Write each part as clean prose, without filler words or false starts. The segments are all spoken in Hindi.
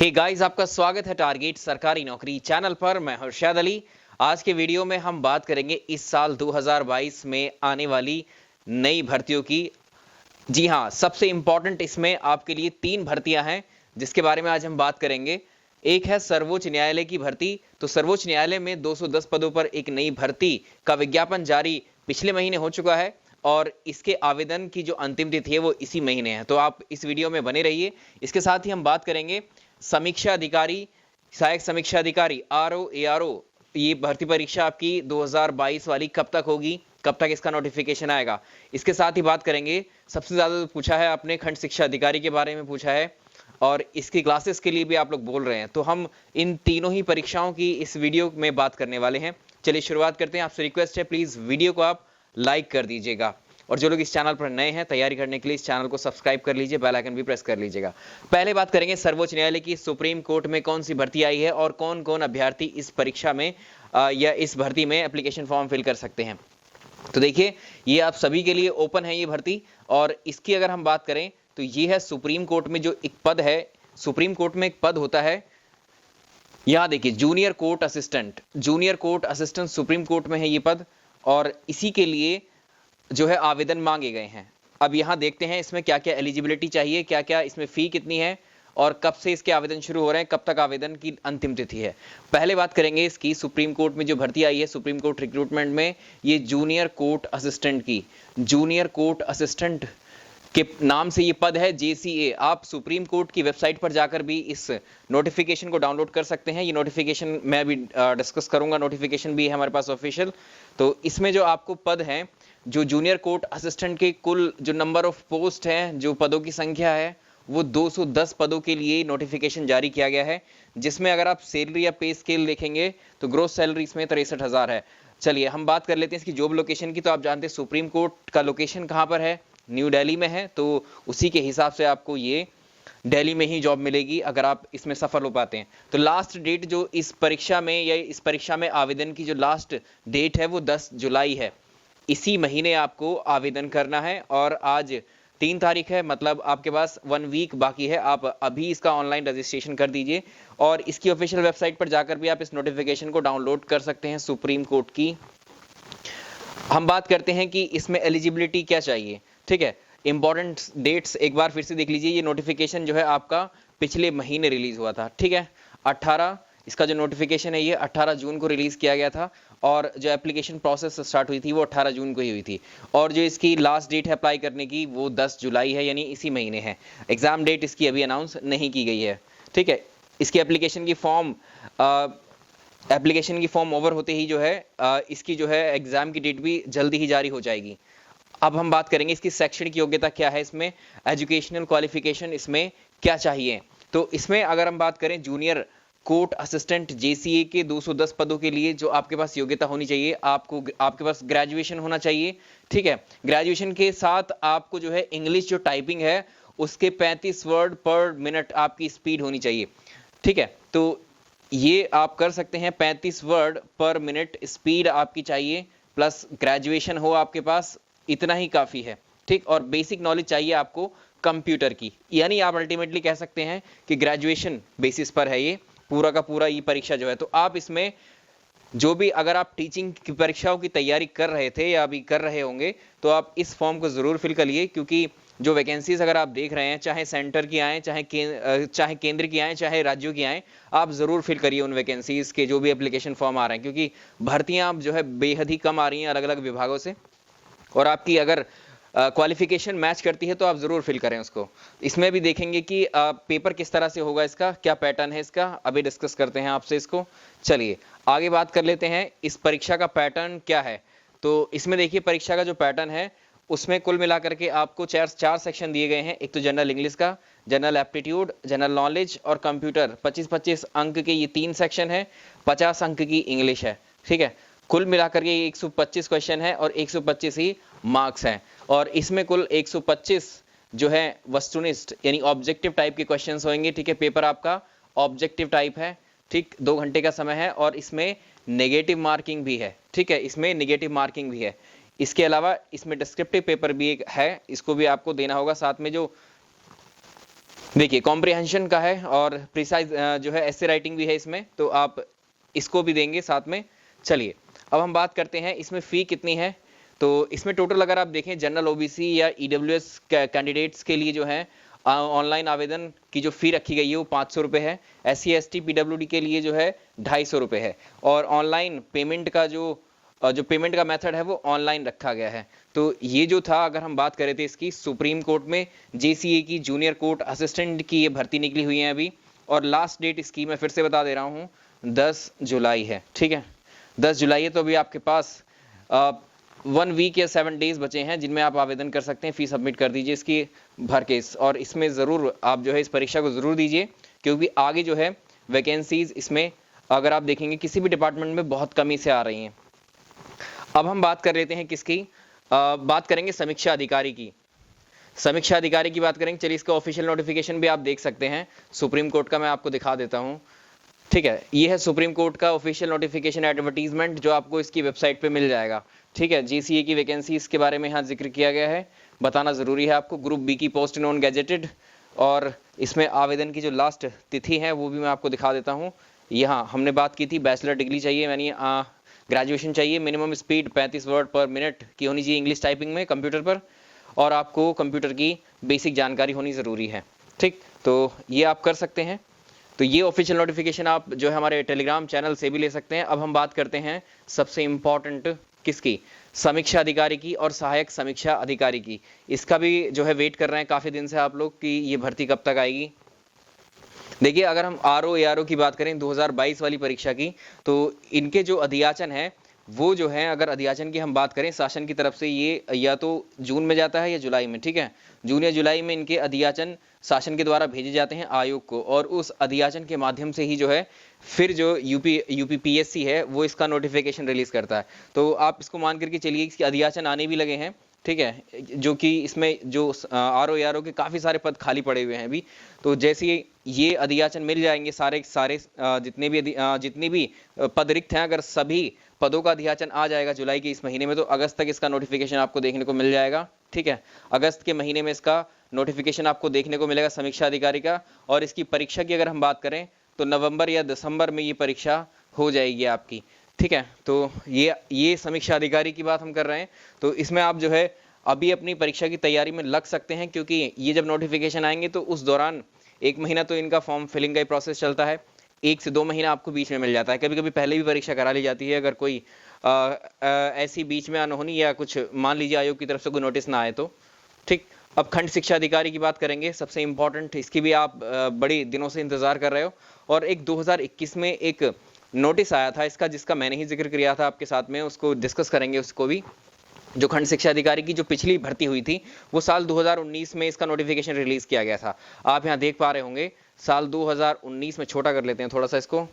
हे गाइस, आपका स्वागत है टारगेट सरकारी नौकरी चैनल पर। मैं हर्षद अली। आज के वीडियो में हम बात करेंगे इस साल 2022 में आने वाली नई भर्तियों की। जी हाँ, सबसे इंपॉर्टेंट इसमें आपके लिए 3 भर्तियां हैं जिसके बारे में आज हम बात करेंगे। एक है सर्वोच्च न्यायालय की भर्ती। तो सर्वोच्च न्यायालय में 210 पदों पर एक नई भर्ती का विज्ञापन जारी पिछले महीने हो चुका है और इसके आवेदन की जो अंतिम तिथि है वो इसी महीने है। तो आप इस वीडियो में बने रहिए। इसके साथ ही हम बात करेंगे समीक्षा अधिकारी, सहायक समीक्षा अधिकारी आरओ एआरओ। ये भर्ती परीक्षा आपकी 2022 वाली कब तक होगी, कब तक इसका नोटिफिकेशन आएगा। इसके साथ ही बात करेंगे, सबसे ज्यादा पूछा है आपने खंड शिक्षा अधिकारी के बारे में पूछा है और इसकी क्लासेस के लिए भी आप लोग बोल रहे हैं। तो हम इन तीनों ही परीक्षाओं की इस वीडियो में बात करने वाले हैं। चलिए शुरुआत करते हैं। आपसे रिक्वेस्ट है, प्लीज वीडियो को आप लाइक कर दीजिएगा और जो लोग इस चैनल पर नए हैं तैयारी करने के लिए इस चैनल को सब्सक्राइब कर लीजिए, बेल आइकन भी प्रेस कर लीजिएगा। पहले बात करेंगे सर्वोच्च न्यायालय की सुप्रीम कोर्ट में कौन सी भर्ती आई है और कौन कौन अभ्यर्थी इस परीक्षा में या इस भर्ती में एप्लीकेशन फॉर्म फिल कर सकते हैं। तो देखिए, ये आप सभी के लिए ओपन है ये भर्ती। और इसकी अगर हम बात करें तो ये है सुप्रीम कोर्ट में जो एक पद है। सुप्रीम कोर्ट में एक पद होता है, यहां देखिए, junior court assistant. Junior court assistant supreme court में है ये पद और इसी के लिए जो है आवेदन मांगे गए हैं। अब यहां देखते हैं इसमें क्या क्या एलिजिबिलिटी चाहिए, क्या क्या इसमें फी कितनी है और कब से इसके आवेदन शुरू हो रहे हैं, कब तक आवेदन की अंतिम तिथि है। पहले बात करेंगे इसकी सुप्रीम कोर्ट में जो भर्ती आई है सुप्रीम कोर्ट रिक्रूटमेंट में, ये जूनियर कोर्ट असिस्टेंट की। जूनियर कोर्ट असिस्टेंट के नाम से ये पद है, जेसीए। आप सुप्रीम कोर्ट की वेबसाइट पर जाकर भी इस नोटिफिकेशन को डाउनलोड कर सकते हैं। ये नोटिफिकेशन मैं भी डिस्कस करूंगा, नोटिफिकेशन भी है हमारे पास ऑफिशियल। तो इसमें जो आपको पद है, जो जूनियर कोर्ट असिस्टेंट के कुल जो नंबर ऑफ पोस्ट हैं, जो पदों की संख्या है, वो 210 पदों के लिए नोटिफिकेशन जारी किया गया है। जिसमें अगर आप सैलरी या पे स्केल देखेंगे तो ग्रोस सैलरी इसमें 63,000 है। चलिए हम बात कर लेते हैं इसकी जॉब लोकेशन की। तो आप जानते हैं सुप्रीम कोर्ट का लोकेशन कहां पर है, न्यू दिल्ली में है। तो उसी के हिसाब से आपको ये दिल्ली में ही जॉब मिलेगी अगर आप इसमें सफल हो पाते हैं। तो लास्ट डेट जो इस परीक्षा में या इस परीक्षा में आवेदन की जो लास्ट डेट है वो 10 जुलाई है। इसी महीने आपको आवेदन करना है और आज 3 तारीख है, मतलब आपके पास 1 वीक बाकी है। आप अभी इसका ऑनलाइन रजिस्ट्रेशन कर दीजिए और इसकी ऑफिशियल वेबसाइट पर जाकर भी आप इस नोटिफिकेशन को डाउनलोड कर सकते हैं सुप्रीम कोर्ट की। हम बात करते हैं कि इसमें एलिजिबिलिटी क्या चाहिए। ठीक है, इंपॉर्टेंट डेट्स एक बार फिर से देख लीजिए। ये नोटिफिकेशन जो है आपका पिछले महीने रिलीज हुआ था। ठीक है, 18 इसका जो नोटिफिकेशन है ये 18 जून को रिलीज किया गया था और जो एप्लीकेशन प्रोसेस स्टार्ट हुई थी वो 18 जून को ही हुई थी। और जो इसकी लास्ट डेट है अप्लाई करने की वो 10 जुलाई है, यानी इसी महीने है। एग्जाम डेट इसकी अभी अनाउंस नहीं की गई है। ठीक है, इसकी एप्लीकेशन की फॉर्म ओवर होते ही जो है इसकी जो है एग्जाम की डेट भी जल्दी ही जारी हो जाएगी। अब हम बात करेंगे इसकी शैक्षणिक योग्यता क्या है, इसमें एजुकेशनल क्वालिफिकेशन इसमें क्या चाहिए। तो इसमें अगर हम बात करें जूनियर कोर्ट असिस्टेंट जेसीए के 210 पदों के लिए जो आपके पास योग्यता होनी चाहिए, आपके पास ग्रेजुएशन होना चाहिए। ठीक है, ग्रेजुएशन के साथ आपको जो है इंग्लिश जो टाइपिंग है उसके 35 वर्ड पर मिनट आपकी स्पीड होनी चाहिए। ठीक है, तो ये आप कर सकते हैं, 35 वर्ड पर मिनट स्पीड आपकी चाहिए, प्लस ग्रेजुएशन हो आपके पास, इतना ही काफी है। ठीक, और बेसिक नॉलेज चाहिए आपको कंप्यूटर की। यानी आप अल्टीमेटली कह सकते हैं कि ग्रेजुएशन बेसिस पर है ये पूरा का पूरा ये परीक्षा जो है। तो आप इसमें जो भी, अगर आप टीचिंग की परीक्षाओं की तैयारी कर रहे थे या अभी कर रहे होंगे तो आप इस फॉर्म को जरूर फिल करिए, क्योंकि जो वैकेंसीज अगर आप देख रहे हैं, चाहे सेंटर की आए, चाहे केंद्र की आए, चाहे राज्यों की आए, आप जरूर फिल करिए उन वैकेंसीज के जो भी एप्लीकेशन फॉर्म आ रहे हैं, क्योंकि भर्तियां जो है बेहद ही कम आ रही हैं अलग अलग विभागों से। और आपकी अगर क्वालिफिकेशन मैच करती है तो आप जरूर फिल करें उसको। इसमें भी देखेंगे कि पेपर किस तरह से होगा, इसका क्या पैटर्न है, इसका अभी डिस्कस करते हैं आपसे इसको। चलिए आगे बात कर लेते हैं इस परीक्षा का पैटर्न क्या है। तो इसमें देखिए परीक्षा का जो पैटर्न है उसमें कुल मिलाकर के आपको चार सेक्शन दिए गए हैं। एक तो जनरल इंग्लिश का, जनरल एप्टीट्यूड, जनरल नॉलेज और कंप्यूटर। 25-25 अंक के ये 3 सेक्शन है, 50 अंक की इंग्लिश है। ठीक है, कुल मिलाकर के 125 क्वेश्चन है और 125 ही मार्क्स हैं। और इसमें कुल 125 जो है वस्तुनिष्ठ यानी ऑब्जेक्टिव टाइप के क्वेश्चंस होंगे। ठीक है, पेपर आपका ऑब्जेक्टिव टाइप है। ठीक, 2 घंटे का समय है और इसमें नेगेटिव मार्किंग भी है। ठीक है, इसमें नेगेटिव मार्किंग भी है। इसके अलावा इसमें डिस्क्रिप्टिव पेपर भी एक है, इसको भी आपको देना होगा। साथ में जो देखिए कॉम्प्रिहेंशन का है और प्रिसाइज जो है ऐसे राइटिंग भी है इसमें, तो आप इसको भी देंगे साथ में। चलिए अब हम बात करते हैं इसमें फ़ी कितनी है। तो इसमें टोटल अगर आप देखें जनरल ओबीसी या ईडब्ल्यूएस कैंडिडेट्स के लिए जो है ऑनलाइन आवेदन की जो फ़ी रखी गई है वो 500 रुपये है। SC ST PWD के लिए जो है 250 रुपये है। और ऑनलाइन पेमेंट का जो पेमेंट का मेथड है वो ऑनलाइन रखा गया है। तो ये जो था, अगर हम बात करें थे इसकी, सुप्रीम कोर्ट में JCA की जूनियर कोर्ट असिस्टेंट की ये भर्ती निकली हुई है अभी, और लास्ट डेट इसकी मैं फिर से बता दे रहा हूँ 10 जुलाई है। ठीक है, 10 जुलाई है। तो अभी आपके पास 1 वीक या 7 डेज बचे हैं जिनमें आप आवेदन कर सकते हैं। फीस सबमिट कर दीजिए इसकी भर के, और इसमें ज़रूर आप जो है इस परीक्षा को ज़रूर दीजिए, क्योंकि आगे जो है वैकेंसीज इसमें अगर आप देखेंगे किसी भी डिपार्टमेंट में बहुत कमी से आ रही हैं। अब हम बात कर लेते हैं किसकी, बात करेंगे समीक्षा अधिकारी की। समीक्षा अधिकारी की बात करेंगे। चलिए इसका ऑफिशियल नोटिफिकेशन भी आप देख सकते हैं सुप्रीम कोर्ट का, मैं आपको दिखा देता हूं। ठीक है, ये है सुप्रीम कोर्ट का ऑफिशियल नोटिफिकेशन एडवर्टीजमेंट जो आपको इसकी वेबसाइट पे मिल जाएगा। ठीक है, JCA की वैकेंसी इसके बारे में यहाँ जिक्र किया गया है, बताना ज़रूरी है आपको। ग्रुप B की पोस्ट नॉन गैजेटेड, और इसमें आवेदन की जो लास्ट तिथि है वो भी मैं आपको दिखा देता हूँ। यहाँ हमने बात की थी बैचलर डिग्री चाहिए, यानी ग्रेजुएशन चाहिए, मिनिमम स्पीड 35 वर्ड पर मिनट की होनी चाहिए इंग्लिश टाइपिंग में कंप्यूटर पर, और आपको कंप्यूटर की बेसिक जानकारी होनी ज़रूरी है। ठीक, तो ये आप कर सकते हैं। तो ये ऑफिशियल नोटिफिकेशन आप जो है हमारे टेलीग्राम चैनल से भी ले सकते हैं। अब हम बात करते हैं सबसे इम्पॉर्टेंट किसकी, समीक्षा अधिकारी की और सहायक समीक्षा अधिकारी की। इसका भी जो है वेट कर रहे हैं काफ़ी दिन से आप लोग कि ये भर्ती कब तक आएगी। देखिए अगर हम RO ARO की बात करें 2022 वाली परीक्षा की, तो इनके जो अध्याचन है वो जो है, अगर अध्याचन की हम बात करें शासन की तरफ से, ये या तो जून में जाता है या जुलाई में। ठीक है, जून या जुलाई में इनके अध्याचन शासन के द्वारा भेजे जाते हैं आयोग को, और उस अध्याचन के माध्यम से ही जो है फिर जो UPPSC है वो इसका नोटिफिकेशन रिलीज करता है। तो आप इसको मान करके चलिए कि अध्याचन आने भी लगे हैं। ठीक है, जो कि इसमें जो RO ARO के काफ़ी सारे पद खाली पड़े हुए हैं अभी। तो जैसे ये अध्याचन मिल जाएंगे सारे जितने भी पद रिक्त हैं, अगर सभी पदों का अध्याचन आ जाएगा जुलाई के इस महीने में, तो अगस्त तक इसका नोटिफिकेशन आपको देखने को मिल जाएगा। ठीक है, अगस्त के महीने में इसका नोटिफिकेशन आपको देखने को मिलेगा समीक्षा अधिकारी का। और इसकी परीक्षा की अगर हम बात करें तो नवंबर या दिसंबर में ये परीक्षा हो जाएगी आपकी। ठीक है, तो ये समीक्षा अधिकारी की बात हम कर रहे हैं। तो इसमें आप जो है अभी अपनी परीक्षा की तैयारी में लग सकते हैं, क्योंकि ये जब नोटिफिकेशन आएंगे तो उस दौरान 1 महीना तो इनका फॉर्म फिलिंग का प्रोसेस चलता है, 1 से 2 महीना आपको बीच में मिल जाता है। कभी कभी पहले भी परीक्षा करा ली जाती है, अगर कोई ऐसी बीच में अनहोनी या कुछ मान लीजिए आयोग की तरफ से कोई नोटिस ना आए तो। ठीक, अब खंड शिक्षा अधिकारी की बात करेंगे, सबसे इम्पोर्टेंट। इसकी भी आप बड़ी दिनों से इंतजार कर रहे हो, और एक 2021 में एक नोटिस आया था इसका, जिसका मैंने ही जिक्र किया था आपके साथ में, उसको डिस्कस करेंगे उसको भी। जो खंड शिक्षा अधिकारी की जो पिछली भर्ती हुई थी वो साल 2019 में इसका नोटिफिकेशन रिलीज किया गया था। आप यहाँ देख पा रहे होंगे साल 2019 में, छोटा कर लेते हैं थोड़ा सा इसको,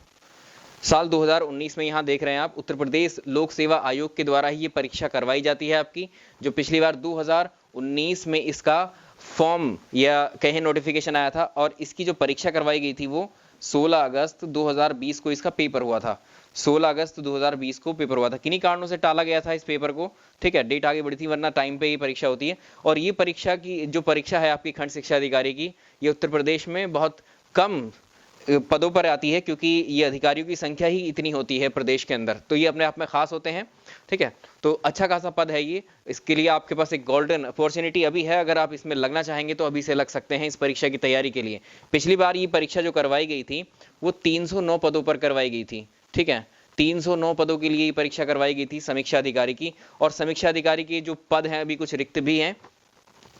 साल 2019 में यहाँ देख रहे हैं आप, उत्तर प्रदेश लोक सेवा आयोग के द्वारा ही ये परीक्षा करवाई जाती है आपकी। जो पिछली बार 2019 में इसका फॉर्म या कहें नोटिफिकेशन आया था, और इसकी जो परीक्षा करवाई गई थी वो 16 अगस्त 2020 को इसका पेपर हुआ था। 16 अगस्त 2020 को पेपर हुआ था। किन्हीं कारणों से टाला गया था इस पेपर को। ठीक है, डेट आगे बढ़ी थी, वरना टाइम पे ही परीक्षा होती है। और ये परीक्षा की जो परीक्षा है आपकी खंड शिक्षा अधिकारी की, ये उत्तर प्रदेश में बहुत कम पदों पर आती है, क्योंकि ये अधिकारियों की संख्या ही इतनी होती है प्रदेश के अंदर, तो ये अपने आप में खास होते हैं। ठीक है, तो अच्छा खासा पद है ये। इसके लिए आपके पास एक गोल्डन अपॉर्चुनिटी अभी है, अगर आप इसमें लगना चाहेंगे तो अभी से लग सकते हैं इस परीक्षा की तैयारी के लिए। पिछली बार ये परीक्षा जो करवाई गई थी वो 309 पदों पर करवाई गई थी। ठीक है, 309 पदों के लिए ये परीक्षा करवाई गई थी समीक्षा अधिकारी की। और समीक्षा अधिकारी के जो पद हैं अभी कुछ रिक्त भी हैं,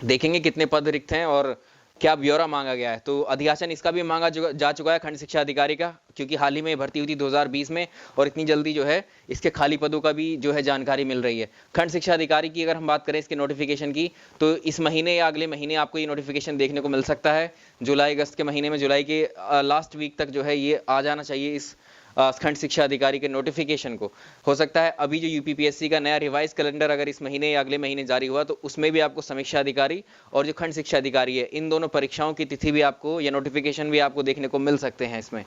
देखेंगे कितने पद रिक्त हैं और क्या ब्यौरा मांगा गया है। तो अध्याचन इसका भी मांगा जा चुका है खंड शिक्षा अधिकारी का, क्योंकि हाल ही में भर्ती हुई थी 2020 में, और इतनी जल्दी जो है इसके खाली पदों का भी जो है जानकारी मिल रही है। खंड शिक्षा अधिकारी की अगर हम बात करें इसके नोटिफिकेशन की, तो इस महीने या अगले महीने आपको ये नोटिफिकेशन देखने को मिल सकता है। जुलाई अगस्त के महीने में, जुलाई के लास्ट वीक तक जो है ये आ जाना चाहिए इस खंड शिक्षा अधिकारी के नोटिफिकेशन को। हो सकता है अभी जो UPPSC का नया रिवाइज कैलेंडर अगर इस महीने या अगले महीने जारी हुआ तो उसमें भी आपको समीक्षा अधिकारी और जो खंड शिक्षा अधिकारी है, इन दोनों परीक्षाओं की तिथि भी आपको या नोटिफिकेशन भी आपको देखने को मिल सकते हैं इसमें।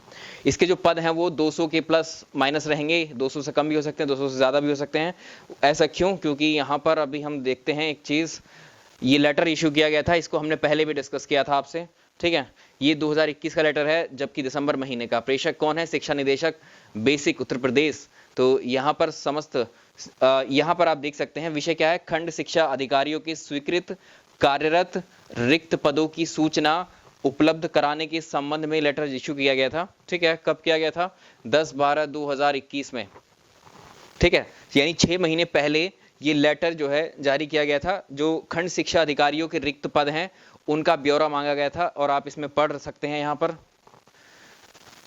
इसके जो पद हैं वो 200 के प्लस माइनस रहेंगे, 200 से कम भी हो सकते हैं, 200 से ज़्यादा भी हो सकते हैं। ऐसा क्यों? क्योंकि यहाँ पर अभी हम देखते हैं एक चीज़, ये लेटर इशू किया गया था, इसको हमने पहले भी डिस्कस किया था आपसे। ठीक है, ये 2021 का लेटर है, जबकि दिसंबर महीने का। प्रेषक कौन है? शिक्षा निदेशक, बेसिक उत्तर प्रदेश। तो यहाँ पर यहाँ पर आप देख सकते हैं विषय क्या है, खंड शिक्षा अधिकारियों के स्वीकृत कार्यरत रिक्त पदों की सूचना उपलब्ध कराने के संबंध में लेटर इश्यू किया गया था। ठीक है, कब किया गया था? 10/12/2021 में। ठीक है, यानी 6 महीने पहले ये लेटर जो है जारी किया गया था। जो खंड शिक्षा अधिकारियों के रिक्त पद हैं उनका ब्यौरा मांगा गया था, और आप इसमें पढ़ सकते हैं यहाँ पर।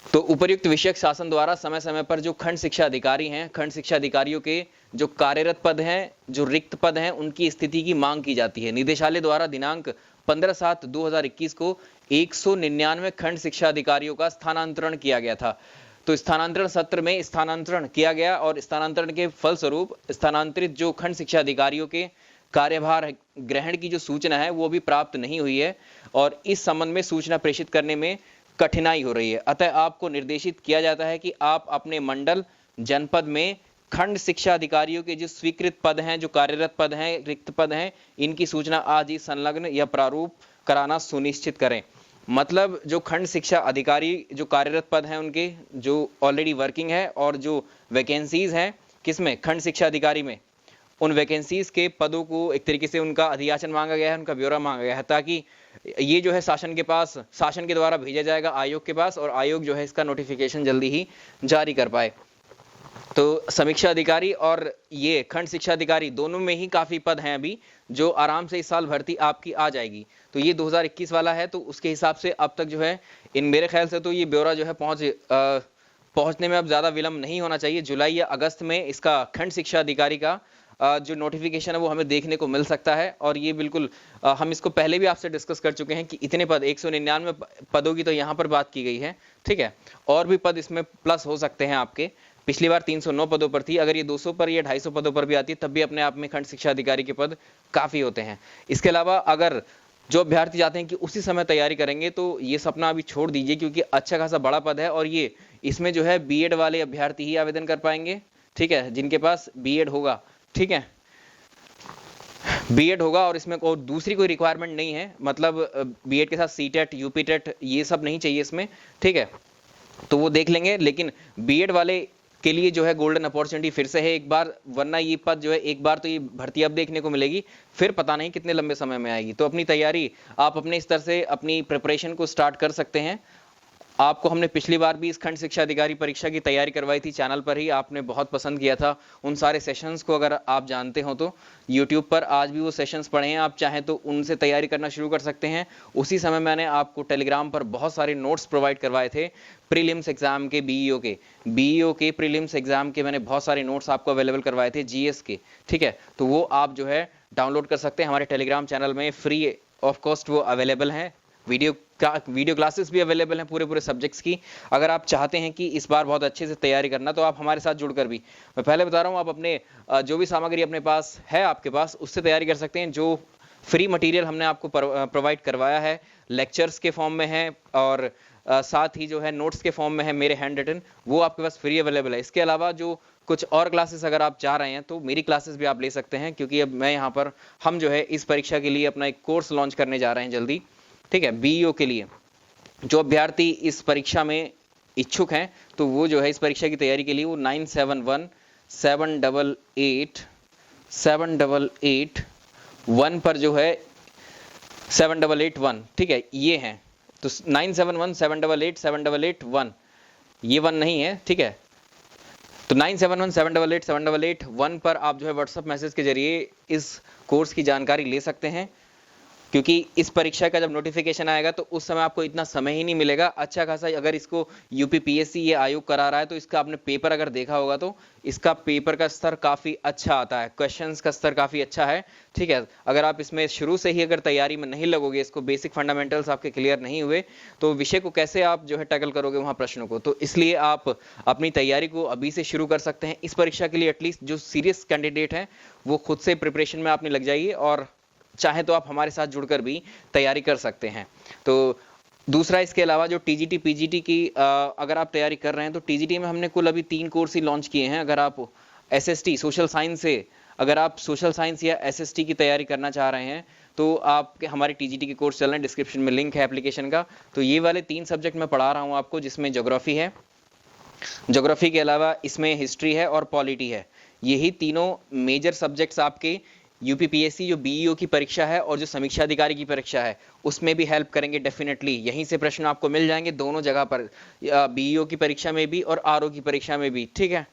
तो उपर्युक्त विषयक शासन द्वारा समय समय पर जो खंड शिक्षा अधिकारी हैं, खंड शिक्षा अधिकारियों के जो कार्यरत पद हैं, जो रिक्त पद हैं, उनकी स्थिति की मांग की जाती है। निदेशालय द्वारा दिनांक 15/7/2021 को 199 खंड शिक्षा अधिकारियों का स्थानांतरण किया गया था। तो स्थानांतरण सत्र में स्थानांतरण किया गया, और स्थानांतरण के फलस्वरूप स्थानांतरित जो खंड शिक्षा अधिकारियों के कार्यभार ग्रहण की जो सूचना है वो भी प्राप्त नहीं हुई है, और इस संबंध में सूचना प्रेषित करने में कठिनाई हो रही है। अतः आपको निर्देशित किया जाता है कि आप अपने मंडल, जनपद में खंड शिक्षा अधिकारियों के जो स्वीकृत पद हैं, जो कार्यरत पद हैं, रिक्त पद हैं, इनकी सूचना आज ही संलग्न या प्रारूप कराना सुनिश्चित करें। मतलब जो खंड शिक्षा अधिकारी जो कार्यरत पद हैं उनके जो ऑलरेडी वर्किंग है, और जो वैकेंसीज हैं किसमें? खंड शिक्षा अधिकारी में, उन वैकेंसीज के पदों को एक तरीके से उनका अधियाचन मांगा गया है, उनका ब्यौरा मांगा गया है, ताकि ये जो है शासन के पास, शासन के द्वारा भेजा जाएगा आयोग के पास, और आयोग जो है इसका नोटिफिकेशन जल्दी ही जारी कर पाए। तो समीक्षा अधिकारी और ये खंड शिक्षा अधिकारी दोनों में ही काफ़ी पद हैं अभी, जो आराम से इस साल भर्ती आपकी आ जाएगी। तो ये 2021 वाला है, तो उसके हिसाब से अब तक जो है इन मेरे ख्याल से तो ये ब्यौरा जो है पहुंचने में अब ज़्यादा विलंब नहीं होना चाहिए। जुलाई या अगस्त में इसका खंड शिक्षा अधिकारी का जो नोटिफिकेशन है वो हमें देखने को मिल सकता है। और ये बिल्कुल हम इसको पहले भी आपसे डिस्कस कर चुके हैं कि इतने पद 199 पदों की तो यहाँ पर बात की गई है। ठीक है, और भी पद इसमें प्लस हो सकते हैं आपके। पिछली बार 309 पदों पर थी, अगर ये 200 पर या 250 पदों पर भी आती है तब भी अपने आप में खंड शिक्षा अधिकारी के पद काफ़ी होते हैं। इसके अलावा अगर जो अभ्यर्थी चाहते हैं कि उसी समय तैयारी करेंगे तो ये सपना अभी छोड़ दीजिए, क्योंकि अच्छा खासा बड़ा पद है, और ये इसमें जो है बीएड वाले अभ्यर्थी ही आवेदन कर पाएंगे। ठीक है, जिनके पास बीएड होगा। ठीक है, बीएड होगा, और इसमें कोई दूसरी कोई रिक्वायरमेंट नहीं है, मतलब बीएड के साथ सीटेट, यूपीटेट ये सब नहीं चाहिए इसमें। ठीक है, तो वो देख लेंगे, लेकिन बीएड वाले के लिए जो है गोल्डन अपॉर्चुनिटी फिर से है एक बार, वरना ये पद जो है एक बार तो ये भर्ती अब देखने को मिलेगी, फिर पता नहीं कितने लंबे समय में आएगी। तो अपनी तैयारी आप अपने स्तर से अपनी प्रिपरेशन को स्टार्ट कर सकते हैं। आपको हमने पिछली बार भी इस खंड शिक्षा अधिकारी परीक्षा की तैयारी करवाई थी चैनल पर ही, आपने बहुत पसंद किया था उन सारे सेशंस को। अगर आप जानते हो तो यूट्यूब पर आज भी वो सेशंस पढ़े हैं, आप चाहें तो उनसे तैयारी करना शुरू कर सकते हैं। उसी समय मैंने आपको टेलीग्राम पर बहुत सारे नोट्स प्रोवाइड करवाए थे प्रीलिम्स एग्जाम के, बीईओ के प्रीलिम्स एग्जाम के मैंने बहुत सारे नोट्स आपको अवेलेबल करवाए थे, जीएस के। ठीक है, तो वो आप जो है डाउनलोड कर सकते हैं हमारे टेलीग्राम चैनल में, फ्री ऑफ कॉस्ट वो अवेलेबल है। वीडियो क्लासेस भी अवेलेबल हैं पूरे सब्जेक्ट्स की। अगर आप चाहते हैं कि इस बार बहुत अच्छे से तैयारी करना, तो आप हमारे साथ जुड़कर भी, मैं पहले बता रहा हूँ, आप अपने जो भी सामग्री अपने पास है आपके पास उससे तैयारी कर सकते हैं। जो फ्री मटेरियल हमने आपको प्रोवाइड करवाया है, लेक्चर्स के फॉर्म में है, और साथ ही जो है नोट्स के फॉर्म में है मेरे हैंड रिटन, वो आपके पास फ्री अवेलेबल है। इसके अलावा जो कुछ और क्लासेस अगर आप चाह रहे हैं तो मेरी क्लासेस भी आप ले सकते हैं, क्योंकि अब मैं यहाँ पर, हम जो है इस परीक्षा के लिए अपना एक कोर्स लॉन्च करने जा रहे हैं जल्दी। ठीक है, बीईओ के लिए जो अभ्यर्थी इस परीक्षा में इच्छुक हैं, तो वो जो है इस परीक्षा की तैयारी के लिए वो 9717881781 पर जो है 7881, ठीक है, ये हैं। तो 9717887881, ये 1 नहीं है। ठीक है, तो 9717887881 पर आप जो है व्हाट्सएप मैसेज के जरिए इस कोर्स की जानकारी ले सकते हैं, क्योंकि इस परीक्षा का जब नोटिफिकेशन आएगा तो उस समय आपको इतना समय ही नहीं मिलेगा। अच्छा खासा अगर इसको यूपीपीएससी ये आयोग करा रहा है तो इसका आपने पेपर अगर देखा होगा तो इसका पेपर का स्तर काफ़ी अच्छा आता है, क्वेश्चंस का स्तर काफ़ी अच्छा है। ठीक है, अगर आप इसमें शुरू से ही अगर तैयारी में नहीं लगोगे, इसको बेसिक फंडामेंटल्स आपके क्लियर नहीं हुए, तो विषय को कैसे आप जो है टैकल करोगे वहाँ प्रश्नों को। तो इसलिए आप अपनी तैयारी को अभी से शुरू कर सकते हैं इस परीक्षा के लिए। एटलीस्ट जो सीरियस कैंडिडेट हैं वो खुद से प्रिपरेशन में आपने लग जाइए, और चाहे तो आप हमारे साथ जुड़कर भी तैयारी कर सकते हैं। तो दूसरा, इसके अलावा जो टीजीटी पीजीटी की अगर आप तैयारी कर रहे हैं तो टीजीटी में हमने कुल अभी 3 कोर्स ही लॉन्च किए हैं। अगर आप एसएसटी सोशल साइंस से, अगर आप सोशल साइंस या एसएसटी की तैयारी करना चाह रहे हैं तो आपके हमारे टीजीटी के कोर्स चल रहे हैं, डिस्क्रिप्शन में लिंक है एप्लीकेशन का। तो ये वाले 3 सब्जेक्ट मैं पढ़ा रहा हूँ आपको, जिसमें ज्योग्राफी है, ज्योग्राफी के अलावा इसमें हिस्ट्री है और पॉलिटी है। यही तीनों मेजर सब्जेक्ट्स आपके यूपीपीएससी जो बीईओ की परीक्षा है और जो समीक्षा अधिकारी की परीक्षा है उसमें भी हेल्प करेंगे डेफिनेटली। यहीं से प्रश्न आपको मिल जाएंगे दोनों जगह पर, बीईओ की परीक्षा में भी और आरओ की परीक्षा में भी, ठीक है।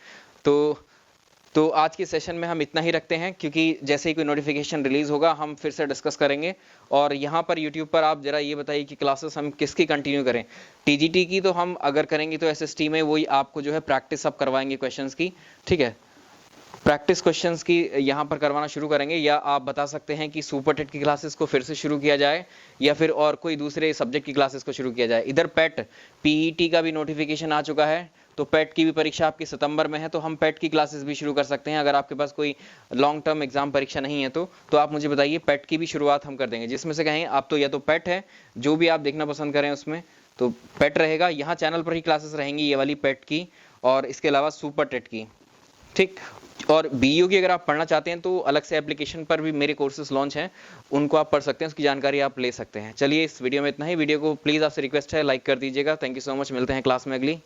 तो आज के सेशन में हम इतना ही रखते हैं, क्योंकि जैसे ही कोई नोटिफिकेशन रिलीज होगा हम फिर से डिस्कस करेंगे। और यहाँ पर यूट्यूब पर आप जरा ये बताइए कि क्लासेस हम किसकी कंटिन्यू करें। टीजीटी की तो हम अगर करेंगे तो एसएसटी में वही आपको जो है प्रैक्टिस अब करवाएंगे क्वेश्चंस की, ठीक है। प्रैक्टिस क्वेश्चंस की यहाँ पर करवाना शुरू करेंगे, या आप बता सकते हैं कि सुपर टेट की क्लासेस को फिर से शुरू किया जाए या फिर और कोई दूसरे सब्जेक्ट की क्लासेस को शुरू किया जाए। इधर पेट पीईटी का भी नोटिफिकेशन आ चुका है, तो पेट की भी परीक्षा आपकी सितंबर में है, तो हम पेट की क्लासेस भी शुरू कर सकते हैं। अगर आपके पास कोई लॉन्ग टर्म एग्जाम परीक्षा नहीं है तो आप मुझे बताइए, पेट की भी शुरुआत हम कर देंगे। जिसमें से कहें आप तो या तो पेट है, जो भी आप देखना पसंद करें उसमें तो पेट रहेगा। यहाँ चैनल पर ही क्लासेस रहेंगी, ये वाली पेट की और इसके अलावा सुपर टेट की, ठीक। और बीईओ की अगर आप पढ़ना चाहते हैं तो अलग से एप्लीकेशन पर भी मेरे कोर्सेज लॉन्च हैं, उनको आप पढ़ सकते हैं, उसकी जानकारी आप ले सकते हैं। चलिए इस वीडियो में इतना ही। वीडियो को प्लीज़ आपसे रिक्वेस्ट है लाइक कर दीजिएगा। थैंक यू सो मच, मिलते हैं क्लास में अगली।